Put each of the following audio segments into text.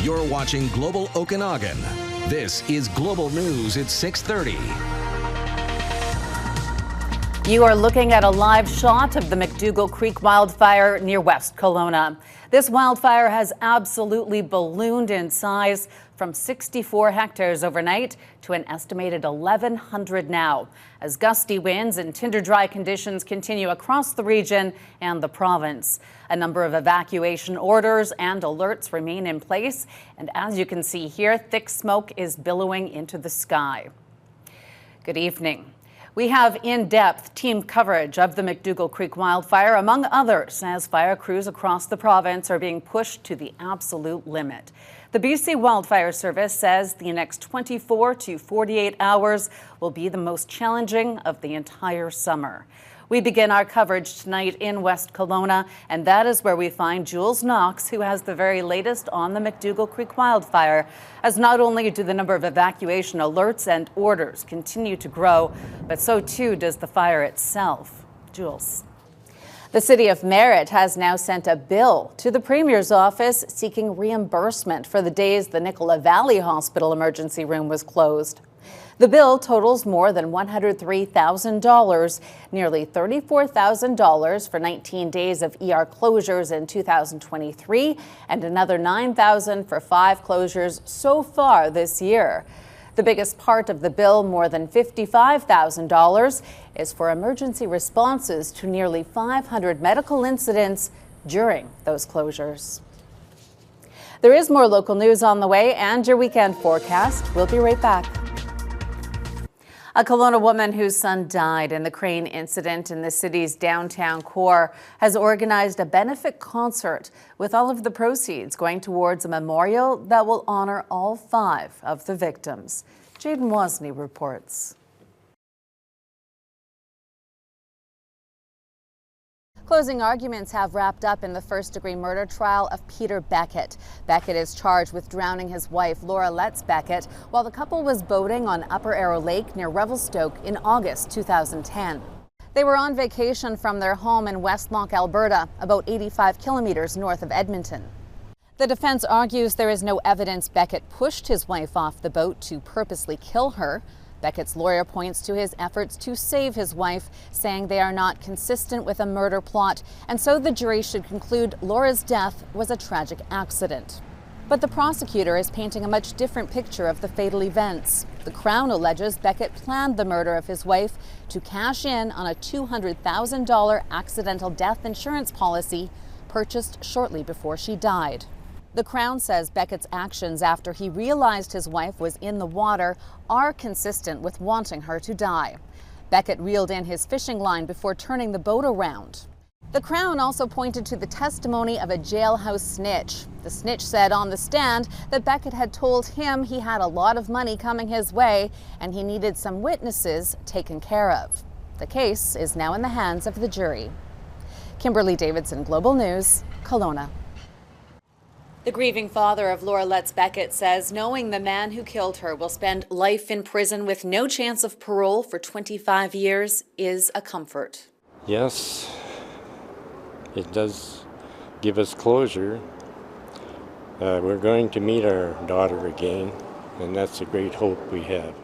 You're watching Global Okanagan. This is Global News at 6:30. You are looking at a live shot of the McDougall Creek wildfire near West Kelowna. This wildfire has absolutely ballooned in size from 64 hectares overnight to an estimated 1,100 now, as gusty winds and tinder-dry conditions continue across the region and the province. A number of evacuation orders and alerts remain in place, and as you can see here, thick smoke is billowing into the sky. Good evening. We have in-depth team coverage of the McDougall Creek wildfire, among others, as fire crews across the province are being pushed to the absolute limit. The BC Wildfire Service says the next 24 to 48 hours will be the most challenging of the entire summer. We begin our coverage tonight in West Kelowna, and that is where we find Jules Knox, who has the very latest on the McDougall Creek wildfire, as not only do the number of evacuation alerts and orders continue to grow, but so too does the fire itself. Jules. The City of Merritt has now sent a bill to the Premier's office seeking reimbursement for the days the Nicola Valley Hospital emergency room was closed. The bill totals more than $103,000, nearly $34,000 for 19 days of ER closures in 2023, and another $9,000 for 5 closures so far this year. The biggest part of the bill, more than $55,000, is for emergency responses to nearly 500 medical incidents during those closures. There is more local news on the way and your weekend forecast. We'll be right back. A Kelowna woman whose son died in the crane incident in the city's downtown core has organized a benefit concert with all of the proceeds going towards a memorial that will honor all 5 of the victims. Jaden Wozni reports. Closing arguments have wrapped up in the first-degree murder trial of Peter Beckett. Beckett is charged with drowning his wife, Laura Letts Beckett, while the couple was boating on Upper Arrow Lake near Revelstoke in August 2010. They were on vacation from their home in Westlock, Alberta, about 85 kilometers north of Edmonton. The defense argues there is no evidence Beckett pushed his wife off the boat to purposely kill her. Beckett's lawyer points to his efforts to save his wife, saying they are not consistent with a murder plot, and so the jury should conclude Laura's death was a tragic accident. But the prosecutor is painting a much different picture of the fatal events. The Crown alleges Beckett planned the murder of his wife to cash in on a $200,000 accidental death insurance policy purchased shortly before she died. The Crown says Beckett's actions after he realized his wife was in the water are consistent with wanting her to die. Beckett reeled in his fishing line before turning the boat around. The Crown also pointed to the testimony of a jailhouse snitch. The snitch said on the stand that Beckett had told him he had a lot of money coming his way and he needed some witnesses taken care of. The case is now in the hands of the jury. Kimberly Davidson, Global News, Kelowna. The grieving father of Laura Letts Beckett says knowing the man who killed her will spend life in prison with no chance of parole for 25 years is a comfort. Yes, it does give us closure. We're going to meet our daughter again, and that's a great hope we have.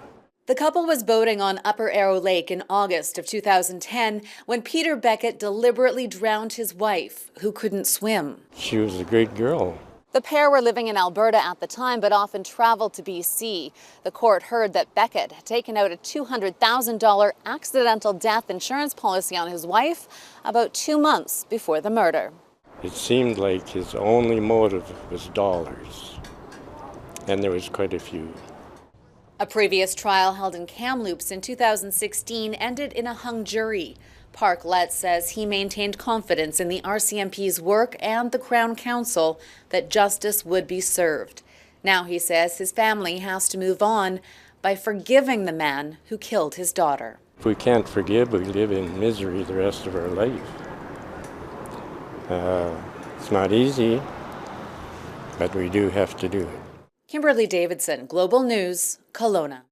The couple was boating on Upper Arrow Lake in August of 2010 when Peter Beckett deliberately drowned his wife, who couldn't swim. She was a great girl. The pair were living in Alberta at the time, but often traveled to BC. The court heard that Beckett had taken out a $200,000 accidental death insurance policy on his wife about 2 months before the murder. It seemed like his only motive was dollars, and there was quite a few. A previous trial held in Kamloops in 2016 ended in a hung jury. Park Letts says he maintained confidence in the RCMP's work and the Crown Counsel that justice would be served. Now he says his family has to move on by forgiving the man who killed his daughter. If we can't forgive, we live in misery the rest of our life. It's not easy, but we do have to do it. Kimberly Davidson, Global News, Kelowna.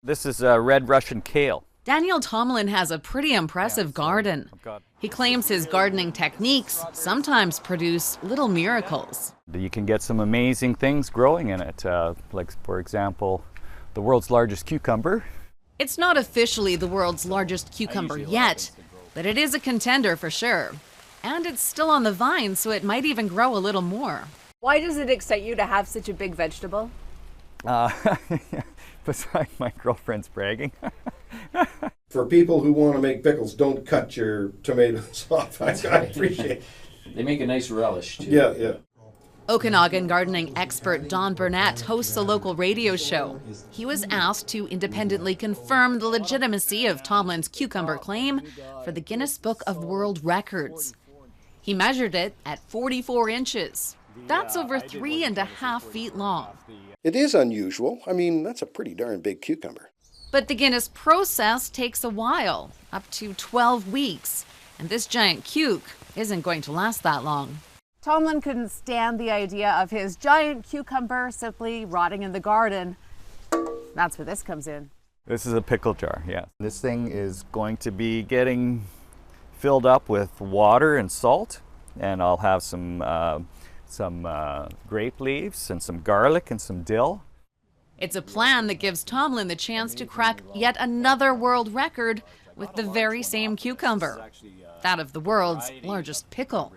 This is red Russian kale. Daniel Tomlin has a pretty impressive garden. He claims his gardening techniques sometimes produce little miracles. You can get some amazing things growing in it, like, for example, the world's largest cucumber. It's not officially the world's largest cucumber yet, but it is a contender for sure. And it's still on the vine, so it might even grow a little more. Why does it excite you to have such a big vegetable? Besides my girlfriend's bragging. For people who want to make pickles, don't cut your tomatoes off. I appreciate it. They make a nice relish, too. Yeah. Okanagan gardening expert Don Burnett hosts a local radio show. He was asked to independently confirm the legitimacy of Tomlin's cucumber claim for the Guinness Book of World Records. He measured it at 44 inches. That's over 3.5 feet long. It is unusual. I mean, that's a pretty darn big cucumber. But the Guinness process takes a while, up to 12 weeks. And this giant cuke isn't going to last that long. Tomlin couldn't stand the idea of his giant cucumber simply rotting in the garden. That's where this comes in. This is a pickle jar, yeah. This thing is going to be getting filled up with water and salt, and I'll have some grape leaves and some garlic and some dill. It's a plan that gives Tomlin the chance to crack yet another world record with the very same cucumber, that of the world's largest pickle.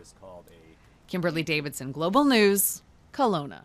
Kimberly Davidson, Global News, Kelowna.